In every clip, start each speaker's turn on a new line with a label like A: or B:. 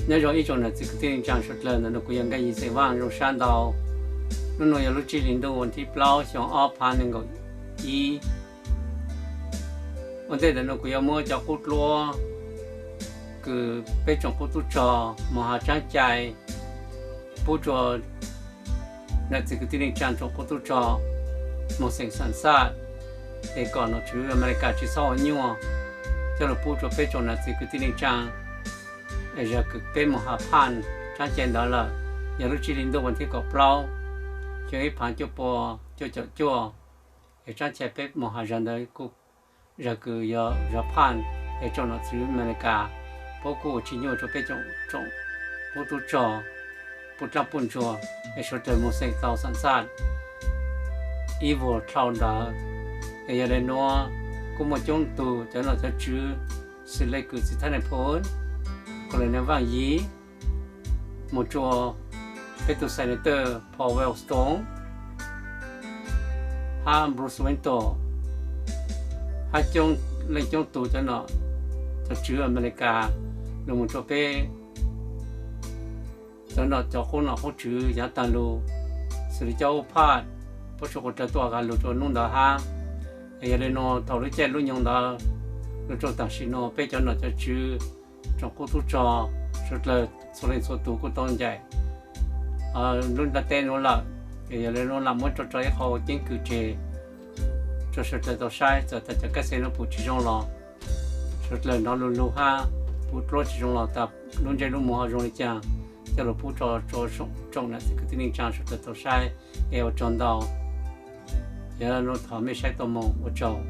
A: 那种一种呢，这个电影讲述了那个应该一些网用山道，那种有路基林的问题，不老像二盘那个一，我在那个要么叫骨罗，个被种骨头着，么哈长ใจ不着，那这个电影讲种骨头着，么生产啥，那个呢，主要美国去烧牛啊，叫了不着被种那这个电影讲。giờ cực bên một hà pan trang trên đó là nhà lúc chỉ linh đồ vấn đề có bao cho ấy pan cho bò cho để trang trên bên một hà dân đấy cũng giờ cứ giờ pan để cho nó xử lý cả bao gồm chỉ nhiều cho bên trong bố tu trò bố trang bún trò để cho tới một sinh tàu sẵn sàng evil thao đó để giờ đây nó cũng một trong tù cho nó cho chữ xử lý cứ sự thay đổi phốn còn là vang gì một chỗ cái tụ senator Paul Wellstone ham Bruce Wento hai trong lấy trong tụ cho nó cho chữ America rồi một chỗ pe cho nó cho con nó hỗ chữ giá tan lu xử lý cho phát bố chỗ củaตัวกันlu chỗ nung đó ha giờ đây nó thầu lấy chén lu nhung đó lu chỗ tảng xí nó pe cho nó cho chữ trong cô tu trò rất là số lượng số tu của tôn dạy luôn đặt tên luôn là thì giờ nó làm một trò họ chính cử chế cho sự tự do sai cho tất cả các xe nó phụ chỉ trong lò rất là nó luôn luôn ha phụ trò chỉ trong lò tập luôn chơi luôn mua rồi chăng cho nó phụ trò trong này thì cái tình trạng sự tự do sai eo trong đầu giờ nó thở mấy sai tôm mông ở trong.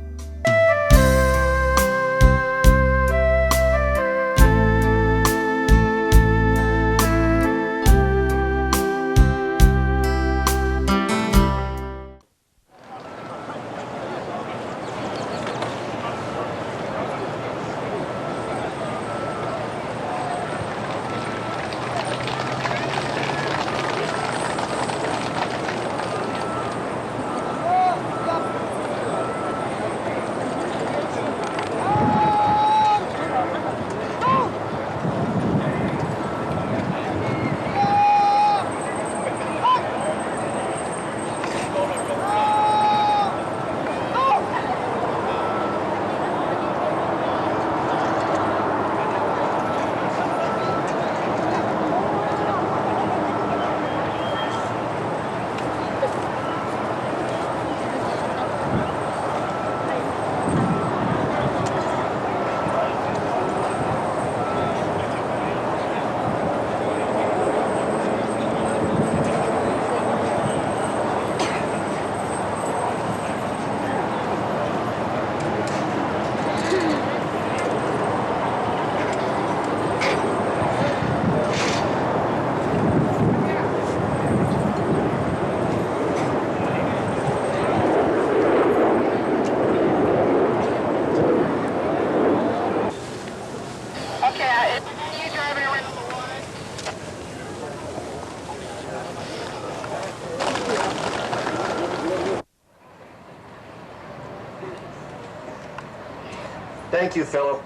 B: Thank you, Philip.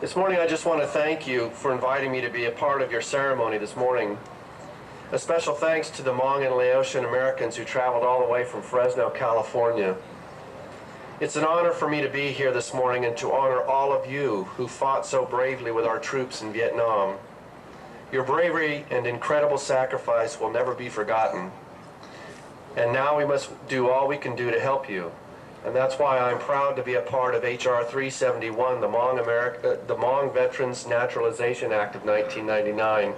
B: This morning I just want to thank you for inviting me to be a part of your ceremony this morning. A special thanks to the Hmong and Laotian Americans who traveled all the way from Fresno, California. It's an honor for me to be here this morning and to honor all of you who fought so bravely with our troops in Vietnam. Your bravery and incredible sacrifice will never be forgotten. And now we must do all we can do to help you. And that's why I'm proud to be a part of H.R. 371, the Hmong Veterans Naturalization Act of 1999.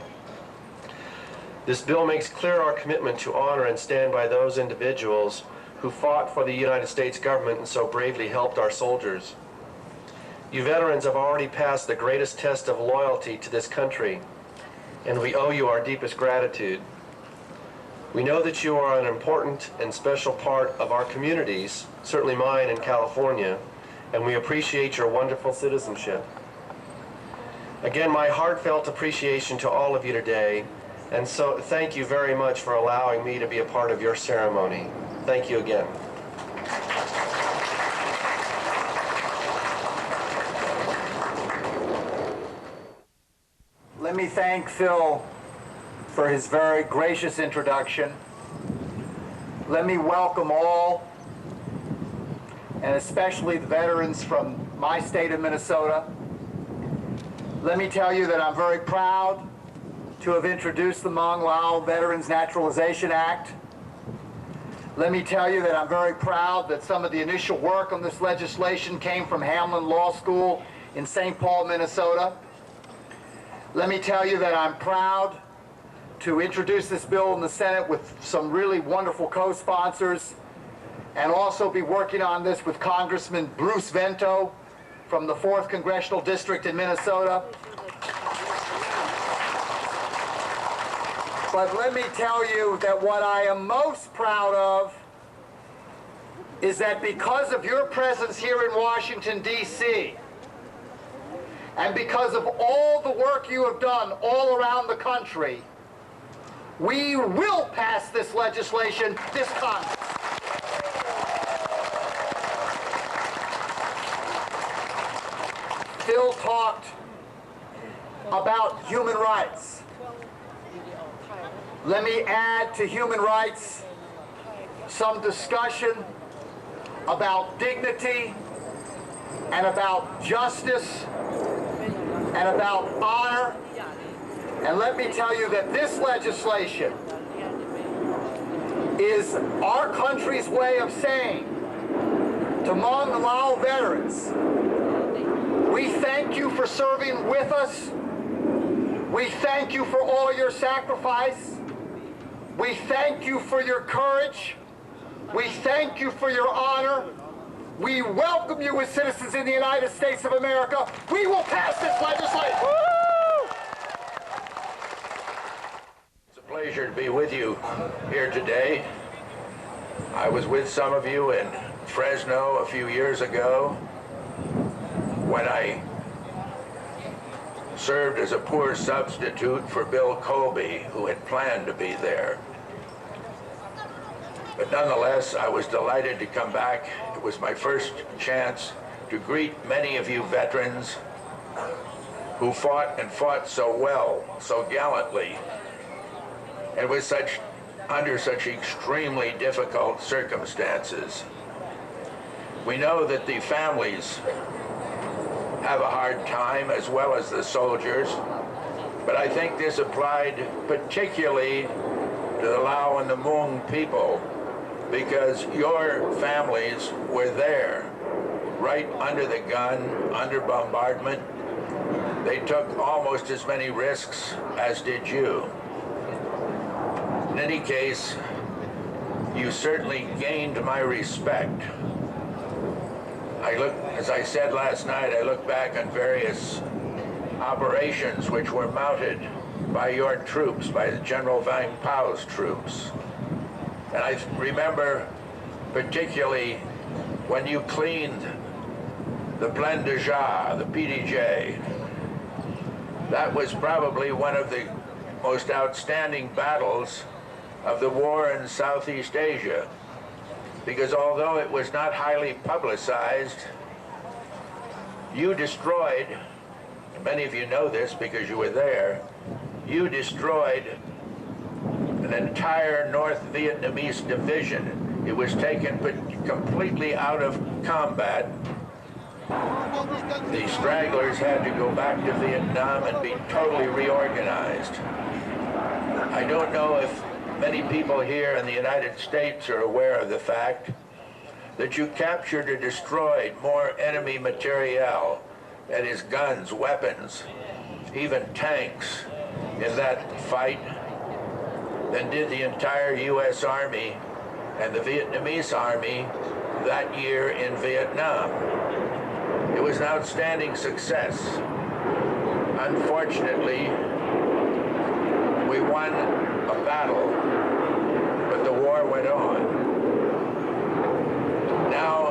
B: This bill makes clear our commitment to honor and stand by those individuals who fought for the United States government and so bravely helped our soldiers. You veterans have already passed the greatest test of loyalty to this country, and we owe you our deepest gratitude. We know that you are an important and special part of our communities, certainly mine in California, and we appreciate your wonderful citizenship. Again, my heartfelt appreciation to all of you today, and so thank you very much for allowing me to be a part of your ceremony. Thank you again.
C: Let me thank Phil for his very gracious introduction. Let me welcome all, and especially the veterans from my state of Minnesota. Let me tell you that I'm very proud to have introduced the Hmong Lao Veterans Naturalization Act. Let me tell you that I'm very proud that some of the initial work on this legislation came from Hamlin Law School in St. Paul, Minnesota. Let me tell you that I'm proud to introduce this bill in the Senate with some really wonderful co-sponsors, and also be working on this with Congressman Bruce Vento from the 4th Congressional District in Minnesota. But let me tell you that what I am most proud of is that because of your presence here in Washington, D.C., and because of all the work you have done all around the country, we will pass this legislation this Congress. Phil talked about human rights. Let me add to human rights some discussion about dignity and about justice and about honor. And let me tell you that this legislation is our country's way of saying to Hmong and Lao veterans, we thank you for serving with us. We thank you for all your sacrifice. We thank you for your courage. We thank you for your honor. We welcome you as citizens in the United States of America. We will pass this legislation.
D: It's a pleasure to be with you here today. I was with some of you in Fresno a few years ago when I served as a poor substitute for Bill Colby, who had planned to be there. But nonetheless, I was delighted to come back. It was my first chance to greet many of you veterans who fought and fought so well, so gallantly, and with under such extremely difficult circumstances. We know that the families have a hard time, as well as the soldiers, but I think this applied particularly to the Lao and the Hmong people, because your families were there, right under the gun, under bombardment. They took almost as many risks as did you. In any case, you certainly gained my respect. As I said last night, I look back on various operations which were mounted by your troops, by the General Vang Pao's troops. And I remember particularly when you cleaned the Plaine de Ja, the PDJ. That was probably one of the most outstanding battles of the war in Southeast Asia, because although it was not highly publicized, you destroyed, many of you know this because you were there, you destroyed an entire North Vietnamese division. It was taken completely out of combat. The stragglers had to go back to Vietnam and be totally reorganized. I don't know if many people here in the United States are aware of the fact that you captured or destroyed more enemy materiel, that is guns, weapons, even tanks, in that fight than did the entire U.S. Army and the Vietnamese Army that year in Vietnam. It was an outstanding success. Unfortunately, we won a battle, but the war went on. Now,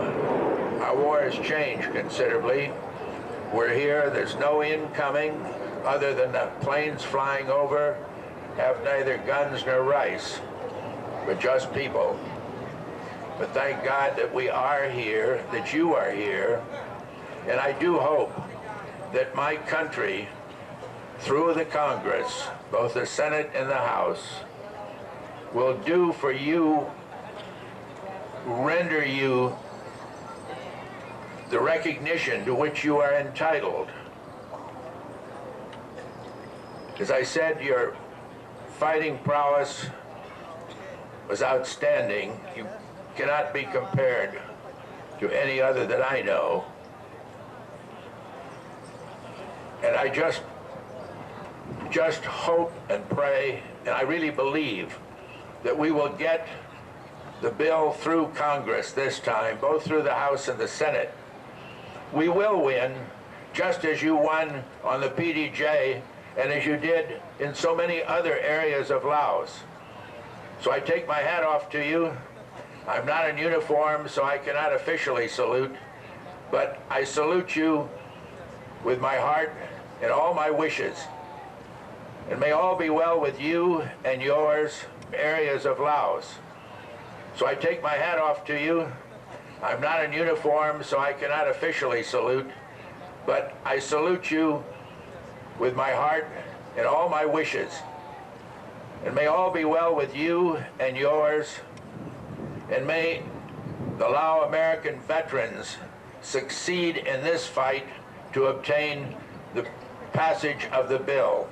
D: our war has changed considerably. We're here, there's no incoming other than the planes flying over, have neither guns nor rice, but just people. But thank God that we are here, that you are here, and I do hope that my country through the Congress, both the Senate and the House, will do for you, render you the recognition to which you are entitled. As I said, your fighting prowess was outstanding. You cannot be compared to any other that I know. And I just hope and pray, and I really believe that we will get the bill through Congress this time, both through the House and the Senate. We will win, just as you won on the PDJ and as you did in so many other areas of Laos. So I take my hat off to you. I'm not in uniform, so I cannot officially salute, but I salute you with my heart and all my wishes. And may all be well with you and yours, areas of Laos. So I take my hat off to you. I'm not in uniform, so I cannot officially salute, but I salute you with my heart and all my wishes. And may all be well with you and yours, and may the Lao American veterans succeed in this fight to obtain the passage of the bill.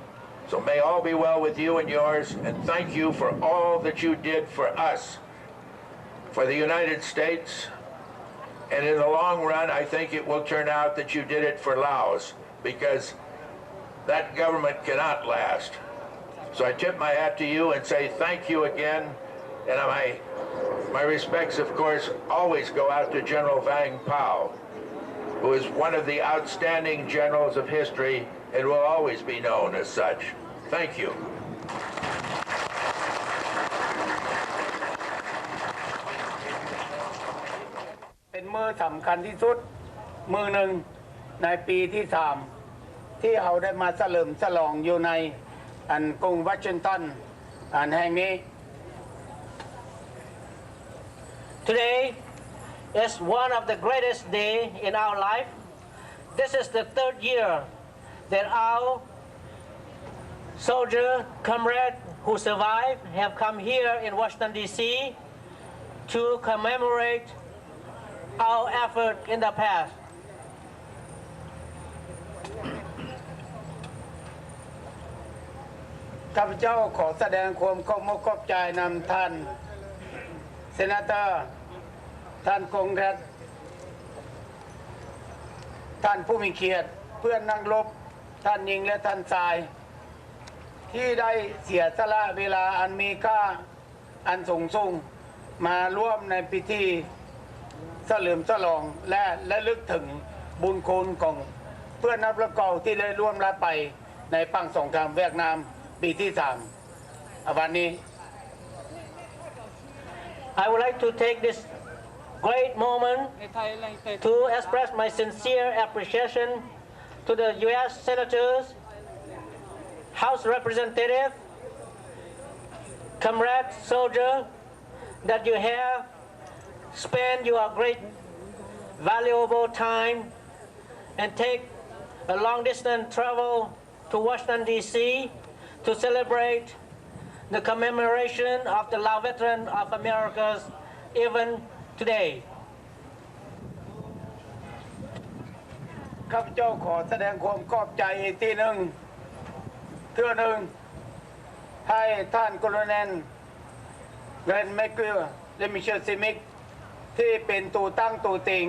D: So may all be well with you and yours, and thank you for all that you did for us, for the United States, and in the long run, I think it will turn out that you did it for Laos, because that government cannot last. So I tip my hat to you and say thank you again, and my respects, of course, always go out to General Vang, who is one of the outstanding generals of history and will always be known as such. Thank you.
E: เป็นมื้อสำคัญที่สุดมื้อหนึ่งในปีที่3ที่เราได้มาเฉลิมฉลองอยู่ในกรุงวอชิงตันแห่งนี้
F: Today is one of the greatest days in our life. This is the third year that our soldier comrades who survived have come here in Washington, D.C. to commemorate our effort in the past.
E: ข้าพเจ้าขอแสดงความเคารพขอบใจนำท่านเซนาเตอร์ท่านคงแคทท่านผู้มีเกียรติเพื่อนนักรบท่านหญิงและท่านชายที่ได้เสียสละเวลาอันมีค่าอันสูงส่งมาร่วมในพิธีเฉลิมฉลองและระลึกถึงบุญคุณของเพื่อนนักรบเก่าที่ได้ร่วมรับไปในปังสงครามเวียดนามปีที่3วันนี้
F: I would like to take this great moment to express my sincere appreciation to the U.S. Senators, House Representatives, comrades, soldiers, that you have spent your great valuable time and take a long distance travel to Washington, D.C. to celebrate the commemoration of the Lao veteran of Americas even today.
E: ข้าพเจ้าขอแสดงความขอบใจอีกทีหนึ่งเทื่อหนึ่งให้ท่านโคโลเนลเรนแมคเกอร์และมิเชลซิมิกที่เป็นตัวตั้งตัวติง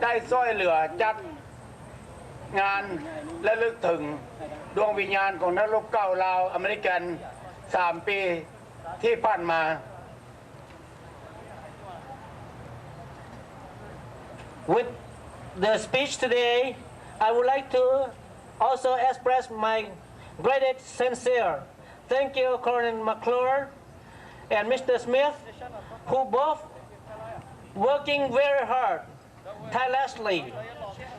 E: ได้ช่วยเหลือจัดงานและลึกถึงดวงวิญญาณของนักรบเก่าลาวอเมริกัน3 ปีที่ผ่านมา
F: With the speech today, I would like to also express my greatest sincere thank you, Colonel McClure and Mr. Smith, who both working very hard, tirelessly,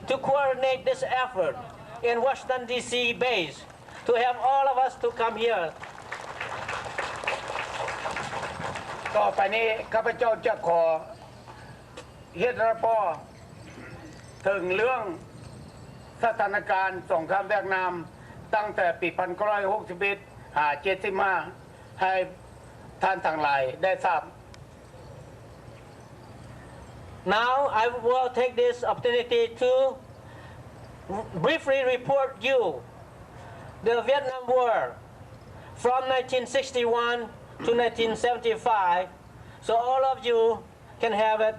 F: to coordinate this effort in Washington, D.C. base, to have all of us to come here.
E: ต่อไปนี้ข้าพเจ้าจะขอเฮ็ดรับพอถึงเรื่องสถานการณ์สงครามเวียดนาม ตั้งแต่ปี1961 75ให้ท่านทั้งหลายได้ทราบ
F: Now I will take this opportunity to briefly report you the Vietnam War from 1961 to 1975, so all of you can have it.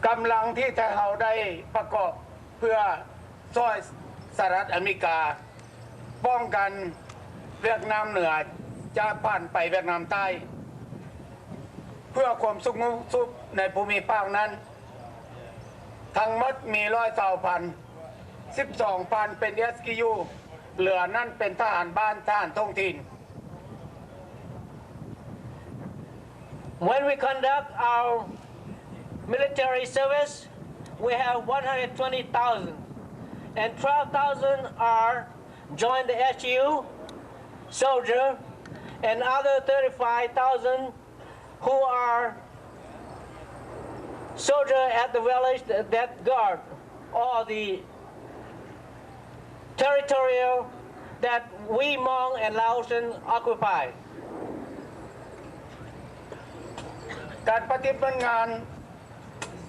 E: กำลังที่ไทยเราได้ประกอบเพื่อช่วยสหรัฐอเมริกาป้องกันเวียดนามเหนือจะผ่านไปเวียดนามใต้เพื่อความสงบสุขในภูมิภาคนั้นทั้งหมดมี12,000เป็น SKU เหลือนั่นเป็นทหารบ้านทหารท้องถิ่น
F: When we conduct our military service, we have 120,000, and 12,000 are join the SU soldier, and other 35,000 who are soldier at the village that guard all the territorial that we Hmong and Laotian occupy.
E: การปฏิบัติงาน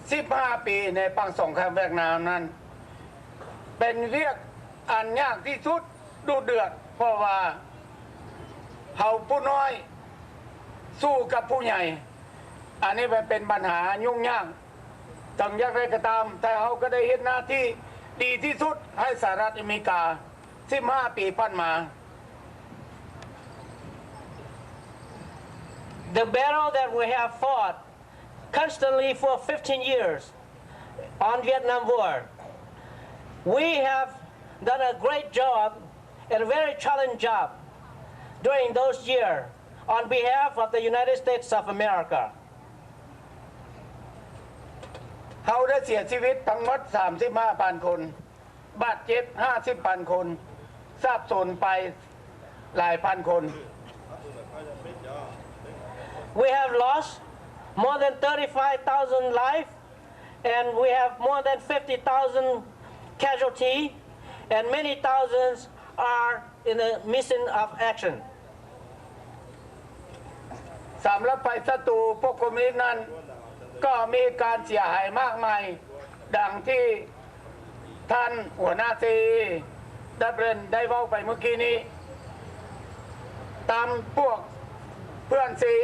E: 15 ปีในฝั่งสงครามเวียดนามนั้นเป็นเรื่องอันยากที่สุดดุเดือดเพราะว่าเฮาผู้น้อยสู้กับผู้ใหญ่อันนี้เป็นปัญหายุ่งยากจังยากไรก็ตามแต่เฮาก็ได้เห็นหน้าที่ดีที่สุดให้สหรัฐอเมริกา15 ปีผ่านมา
F: The battle that we have fought constantly for 15 years on Vietnam War, we have done a great job and a very challenging job during those years on behalf of the United States of America.
E: เขาได้เสียชีวิตทั้งหมด 35,000 คนบาดเจ็บ 50,000 คนทราบสูญไปหลายพันคน
F: We have lost more than 35,000 lives, and we have more than 50,000 casualties, and many thousands are in the mission of action.
E: สำหรับฝ่ายศัตรูพวกคอมมิวนิสต์นั้นก็มีการเสียหายมากมายดังที่ท่านหัวหน้าซีดับเบิลได้เว้าไปเมื่อกี้นี้ตามพวกเพื่อนซี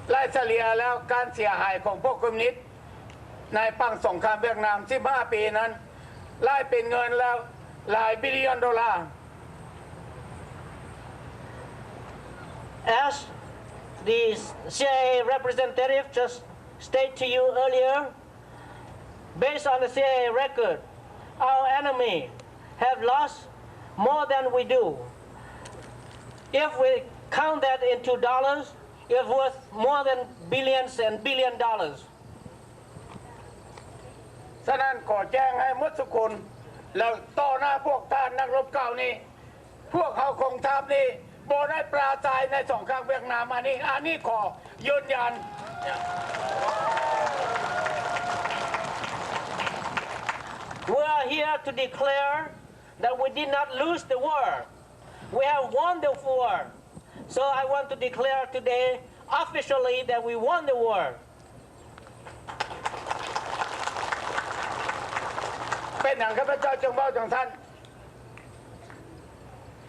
E: ไล่เฉลี่ยแล้วการเสียหายของพวกคอมมิวนิสต์ในฝั่งสงครามเวียดนาม15 ปีนั้นไล่เป็นเงินแล้วหลายบิลลิออนดอลลาร์
F: As the CIA representative just stated to you earlier, based on the CIA record, our enemy have lost more than we do. If we count that into dollars, it's worth more than billions and billion dollars.
E: ฉะนั้นขอแจ้งให้มุสกุลแล้วต่อหน้าพวกท่านนักรบเก่านี้พวกเขาคงทัพนี้โบได้ปราศัยในสงครามเวียดนามอันนี้ขอยืนยัน
F: We are here to declare that we did not lose the war. We have won the war. So I want to declare today officially that we won the war.
E: เป็นอย่างข้าพเจ้าจงเว้าจังท่าน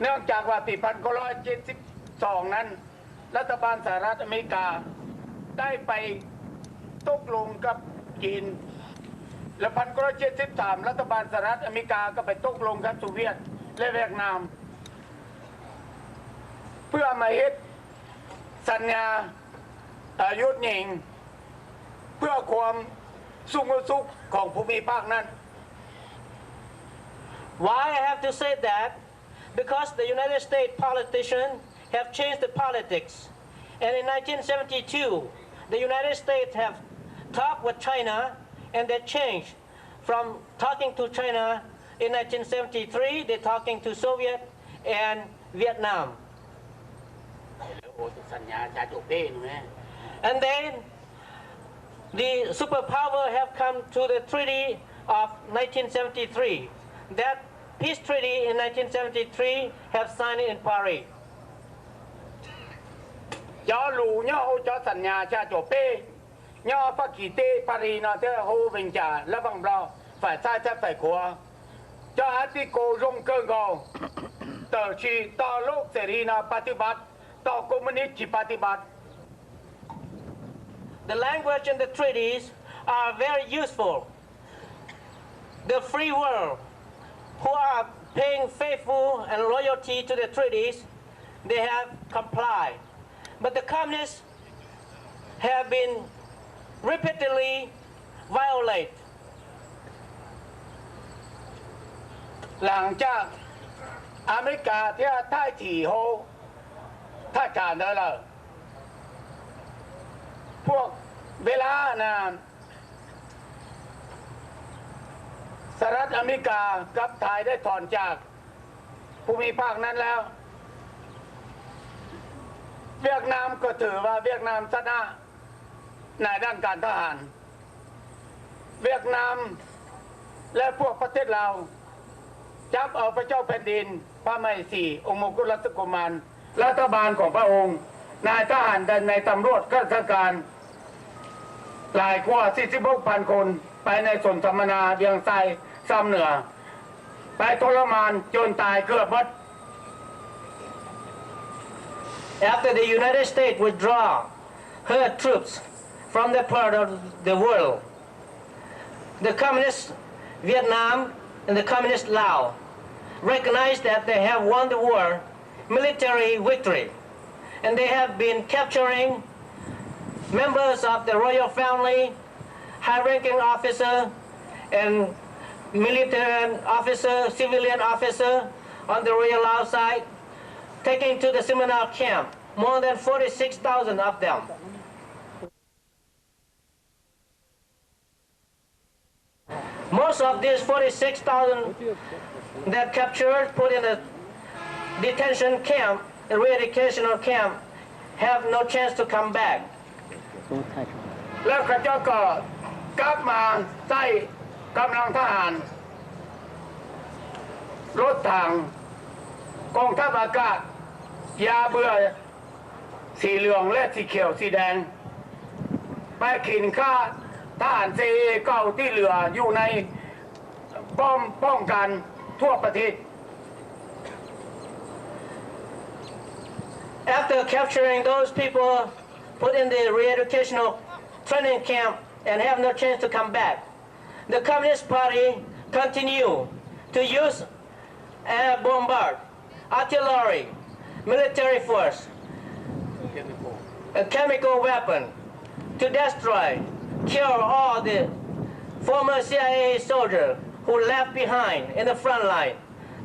E: เนื่องจากว่าปี1972นั้นรัฐบาลสหรัฐอเมริกาได้ไปตกลงกับจีนและ1973รัฐบาลสหรัฐอเมริกาก็ไปตกลงกับโซเวียตและเวียดนามเพื่อมาเฮ็ดสัญญายุทธยิงเพื่อความสุขสุขของภูมิภาคนั้น
F: Why I have to say that? Because the United States politicians have changed the politics. And in 1972, the United States have talked with China, and they changed from talking to China in 1973, they're talking to Soviet and Vietnam. And then the superpower have come to the treaty of 1973. That peace treaty in 1973 have signed in Paris.
E: cho lù nhau cho sẵn nhà cha chỗ pê nhau phát kỳ tê Paris nó thế hô bình trả là bằng bò phải sai chắc phải của cho hát đi cô rung cơ gò tờ chi to lúc sẽ đi nó pati bát to communist chỉ pati bát.
F: The language in the treaties are very useful. The free world, who are paying faithful and loyalty to the treaties, they have complied. But the communists have been repeatedly violated.
E: หลังจากอเมริกาที่ท่ายถี่โฮท่าการได้แล้วพวกเวลานะสหรัฐอเมริกากับไทยได้ถอนจากภูมิภาคนั้นแล้วเวียดนามก็ถือว่าเวียดนามชนะในด้านการทหารเวียดนามและพวกประเทศเราจับเอาพระเจ้าแผ่นดินพระมเหสีองค์มกุฎราชกุมารรัฐบาลของพระองค์นายทหารในตำรวจข้าราชการหลายกว่า 46,000 คนไปในสนสัมมนาเวียงไซซ้ำเหนือไปทรมานจนตายเกือบหมด
F: After the United States withdraw her troops from that part of the world, the communist Vietnam and the communist Laos recognized that they have won the war, military victory, and they have been capturing members of the royal family, high-ranking officer, and military officer, civilian officer on the royal Laos side, taking to the seminar camp, more than 46,000 of them. Most of these 46,000 that captured, put in a detention camp, a re-educational camp, have no chance to come back.
E: แล้วข้าเจ้าก็กลับมาใส่กำลังทหารรถถังกองทัพอากาศยาเบื่อสีเหลืองและสีเขียวสีแดงไปขินฆ่าทหารเซเก่าที่เหลืออยู่ในป้องกันทั่วประเทศ
F: After capturing those people, put in the re-educational training camp and have no chance to come back, the Communist Party continue to use air bombard, artillery, military force, a chemical weapon to destroy, kill all the former CIA soldiers who left behind in the front line,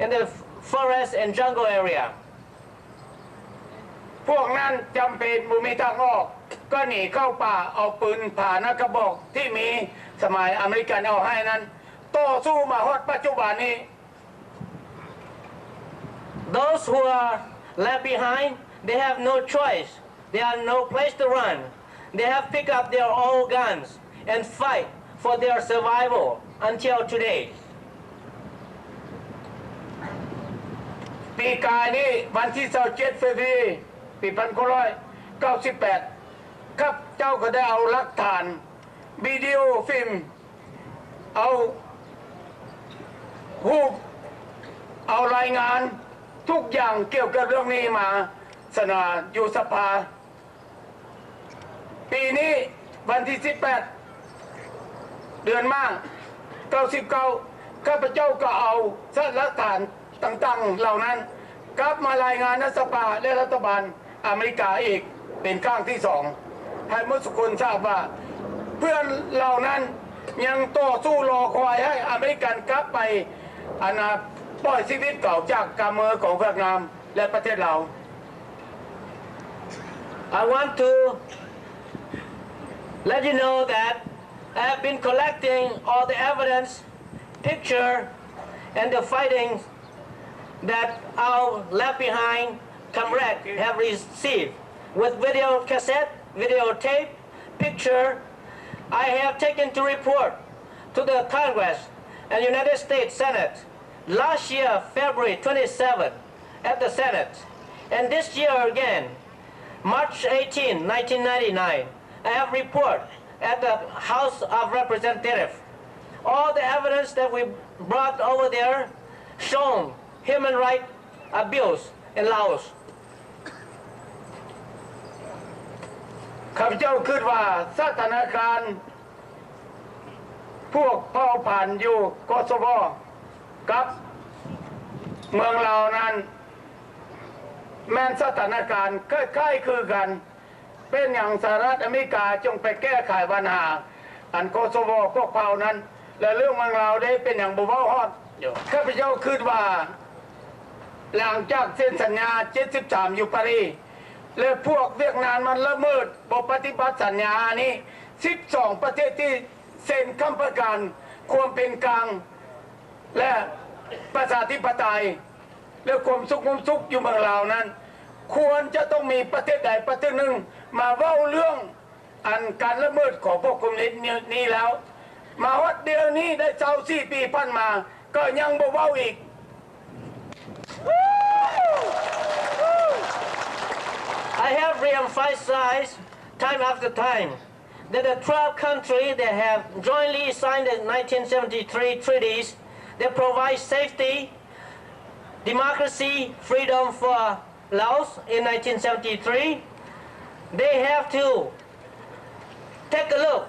F: in the forest and jungle area.
E: พวกนั้นจำเป็นบุมีทางออกก็หนีเข้าป่าเอาปืนผ่านกระบอกที่มีสมัยอเมริกันเอาให้นั้นต่อสู้มาฮอดปัจจุบันนี้
F: Those who are left behind, they have no choice. They have no place to run. They have picked up their own guns and fight for their survival until today.
E: ปีกายนี้วันที่27 เฟบรุรีปี 1998ครับเจ้าก็ได้เอาหลักฐานวิดีโอฟิล์มเอารูปเอารายงานทุกอย่างเกี่ยวกับเรื่องนี้มาเสนออยู่สภาปีนี้วันที่18 เดือนมาก99ข้าพเจ้าก็เอาหลักฐานต่างๆเหล่านั้นกลับมารายงานในสภาและรัฐบาลอเมริกาอีกเป็นครั้งที่2ให้มุสกุลทราบว่าเพื่อนเหล่านั้นยังต่อสู้รอคอยให้อเมริกันกลับไปปล่อยชีวิตเก่าจากกำมือของเวียดนามและประเทศเรา
F: I want to let you know that I have been collecting all the evidence, picture, and the fightings that our left behind comrades have received with video cassette, video tape, picture, I have taken to report to the Congress and United States Senate last year, February 27, at the Senate, and this year again, March 18, 1999, I have report at the House of Representatives. All the evidence that we brought over there shown human rights abuse in Laos.
E: ข้าพเจ้าคิดว่าสถานการณ์พวกเผ่าพันธุ์อยู่โกโซโวกับเมืองลาวนั้นแม้นสถานการณ์ใกล้ๆคือกันเป็นอย่างสหรัฐอเมริกาจงไปแก้ไขปัญหาอันโกโซโวพวกเผ่านั้นและเรื่องเมืองลาวได้เป็นอย่างบุบเบ้าฮอดข้าพเจ้าคิดว่าหลังจากเซ็นสัญญา73อยู่ปารีสและพวกเวียดนามมันละเมิดบ่ปฏิบัติสัญญานี้12ประเทศที่เซ็นค้ำประกันความเป็นกลางและประชาธิปไตยและความสุขอยู่เมืองลาวนั้นควรจะต้องมีประเทศใดประเทศหนึ่งมาเว้าเรื่องอันการละเมิดของพวกคอมมิวนิสต์นี้แล้วมาวัดเดียวนี้ได้24 ปีผ่านมาก็ยังบ่เว้าอีก
F: I have re-emphasized time after time that the 12 countries that have jointly signed the 1973 treaties that provide safety, democracy, freedom for Laos in 1973, they have to take a look.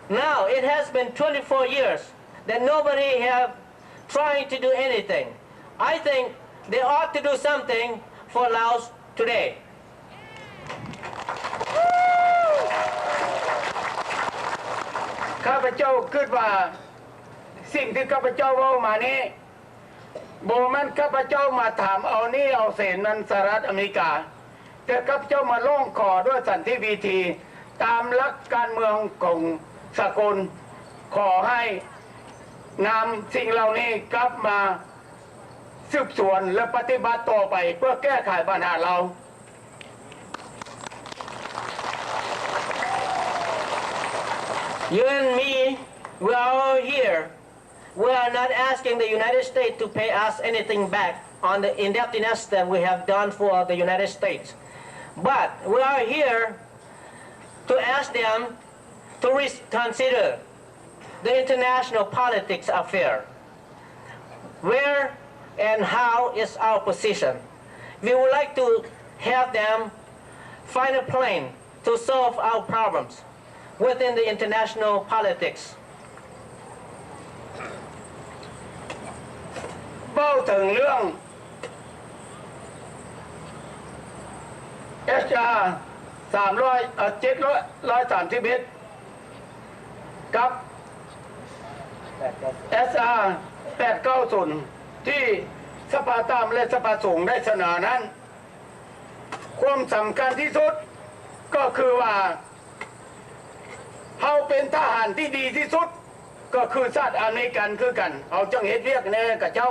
F: Now it has been 24 years that nobody have trying to do anything. I think they ought to do something for Laos today.
E: ข้าพเจ้าคิดว่าสิ่งที่ข้าพเจ้าเว้ามานี้บ่แม่นข้าพเจ้ามาถามเอานี่เอาเสนนั้นสหรัฐอเมริกาแต่ข้าพเจ้ามาร้องขอด้วยสันติวิธีตามหลักการเมืองของสากลขอให้นำสิ่งเหล่านี้กลับมาสืบสวนและปฏิบัติต่อไปเพื่อแก้ไขปัญหาเรา
F: You and me, we are all here. We are not asking the United States to pay us anything back on the indebtedness that we have done for the United States. But we are here to ask them to reconsider the international politics affair. Where and how is our position? We would like to have them find a plan to solve our problems within the international politics.
E: เบ้าถึงเรื่อง HR 731กับ SR 890ที่สภาตามและสภาสูงได้เสนอนั้นความสำคัญที่สุดก็คือว่าเขาเป็นทหารที่ดีที่สุดก็คือชาติอเมริกันคือกันเอาจังเฮ็ดเวียกแน่กับเจ้า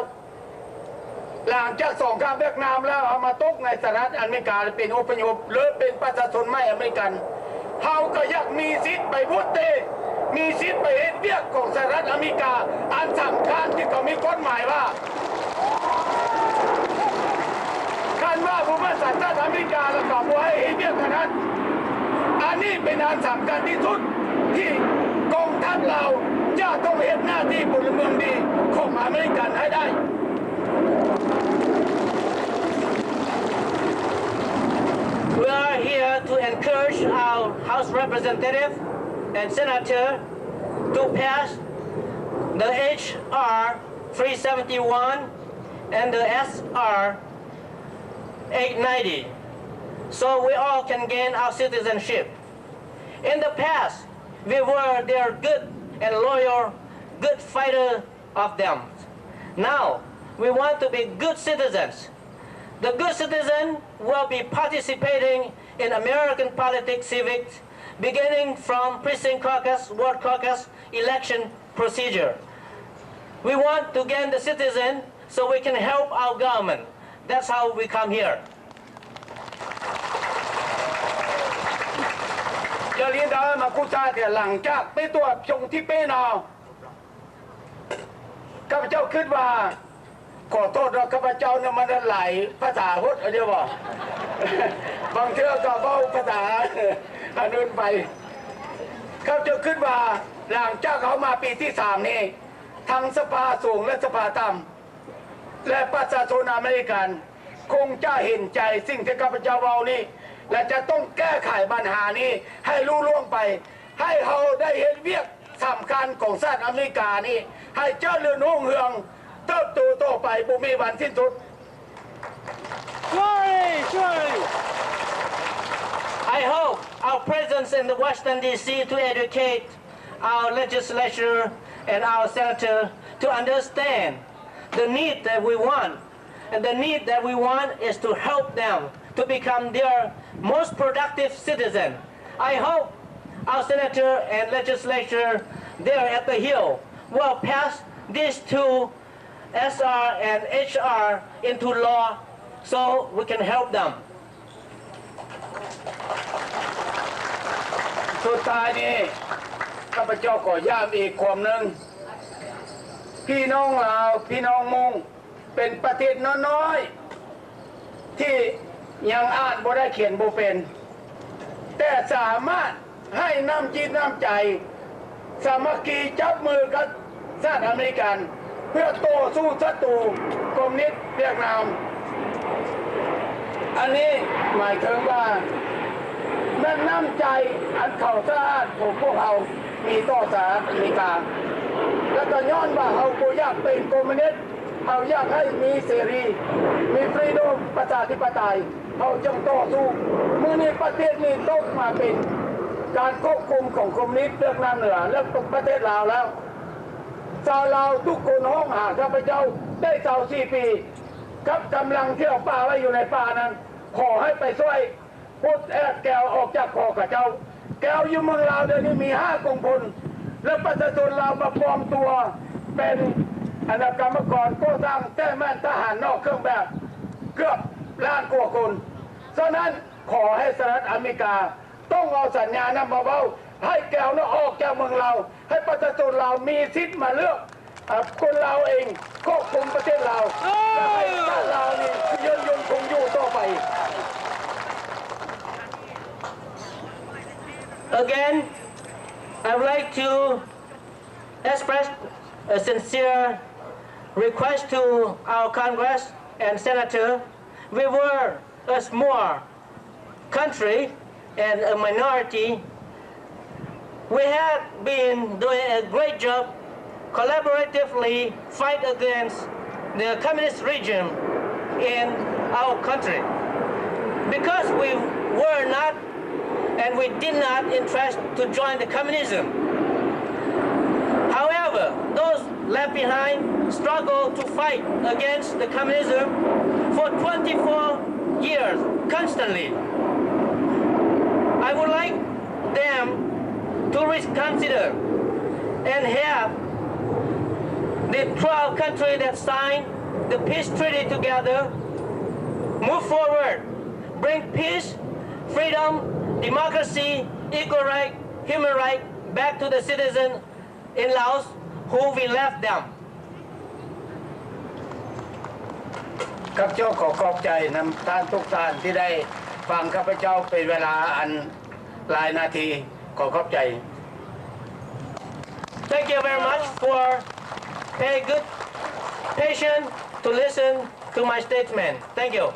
E: หลังจากสงครามเวียดนามแล้วเอามาตกในสหรัฐอเมริกาเป็นอพยพหรือเป็นประชาชนไม่อเมริกันเขาก็อยากมีสิทธิ์ไปพุทธมีสิทธิ์ไปเฮ็ดเวียกของสหรัฐอเมริกาอันสำคัญที่เขามีกฎหมายว่าการว่าผู้มาสัญชาติอเมริกาแล้วก็บ่ให้เฮ็ดเวียกเท่านั้นอันนี้เป็นอันสำคัญที่สุดที่กองทัพเราจะต้องเห็นหน้าที่พลเมืองดีของอเมริกันให้ได้
F: We are here to encourage our House Representative and Senator to pass the HR 371 and the SR 890 so we all can gain our citizenship. In the past, we were their good and loyal, good fighter of them. Now, we want to be good citizens. The good citizen will be participating in American politics civics, beginning from precinct caucus, ward caucus, election procedure. We want to gain the citizen so we can help our government. That's how we come here.
E: อย่า liên đó mà quốc gia thì lẳng chắc bê tua trongที่เป้นอข้าพเจ้าคิดว่าขอโทษเราข้าพเจ้าเนี่ยมันหลายภาษาพุทธเดียวบ่ บางเทื่อก็เว้าภาษาอันนู้นไปข้าพเจ้าคิดว่าหลังจากเขามาปีที่3นี้ทั้งสภาสูงและสภาต่ำและประชาชนอเมริกันคงจะเห็นใจสิ่งที่ข้าพเจ้าเว้านี่และจะต้องแก้ไขปัญหานี้ให้รู้ล่วงไปให้เขาได้เห็นเวียกสำคัญของชาติอเมริกานี่ให้เจริญรุ่งเรืองเติบโตต่อไปบ่มีวันสิ้นสุด
F: I hope our presence in the Washington D.C. to educate our legislature and our senator to understand the need that we want. And the need that we want is to help them to become their most productive citizen. I hope our senator and legislature there at the Hill will pass these two SR and HR into law so we can help them.
E: สุดท้ายนี้ข้าพเจ้าขอย้ำอีกความหนึ่งพี่น้องลาวพี่น้องมงเป็นประเทศน้อยๆที่ยังอ่านบ่ได้เขียนบ่เป็นแต่สามารถให้น้ำจิตน้ำใจสามัคคีจับมือกับชาติอเมริกันเพื่อต่อสู้ศัตรูคอมมิวนิสต์เวียดนามอันนี้หมายถึงว่านั่นน้ำใจอันเขาสะอาดของพวกเรามีต่อสหรัฐอเมริกาแล้วก็ย้อนว่าเราบ่อยากเป็นคอมมิวนิสต์เราอยากให้มีเสรีมีฟรีดอมประชาธิปไตยเราจงต่อสู้มื้อนี้ประเทศนี้ตกมาเป็นการควบคุมของคอมมิวนิสต์เลือกน้ำเหนือเลือกตกประเทศลาวแล้วชาวลาวทุกคนห้องหาข้าพเจ้าได้24 ปีกับกำลังเที่ยวป่าไว้อยู่ในป่านั้นขอให้ไปช่วยพุทธแก้วออกจากคอข้าเจ้าแก้วอยู่เมืองลาวเดี๋ยวนี้มี5 กองพลและประชาชนลาวมาปลอมตัวเป็นอนุกรรมกรก่อสร้างแต่แม่นทหารนอกเครื่องแบบเกือบ1 ล้านกว่าคนฉะนั้นขอให้สหรัฐอเมริกาต้องเอาสัญญาณมาเว้าให้แก้วนั้นออกจากเมืองเราให้ประชาชนเรามีสิทธิ์มาเลือกคนเราเองควบคุมประเทศเราและให้บ้านเรานี่ยืนยงคงอยู่ต่อไป
F: Again, I would like to express a sincere request to our Congress and Senator. We were a small country and a minority. We had been doing a great job collaboratively fight against the communist regime in our country. Because we were not and we did not interest to join the communism. However, those left behind struggled to fight against the communism for 24 years constantly. I would like them to reconsider and have the 12 countries that signed the peace treaty together move forward, bring peace, freedom, democracy, equal right, human right back to the citizens in Laos who we left them.
E: ข้าพเจ้าขอขอบใจนำท่านทุกท่านที่ได้ฟังข้าพเจ้าเป็นเวลาอันหลายนาทีขอขอบใจ
F: Thank you very much for paying good patience to listen to my statement. Thank you.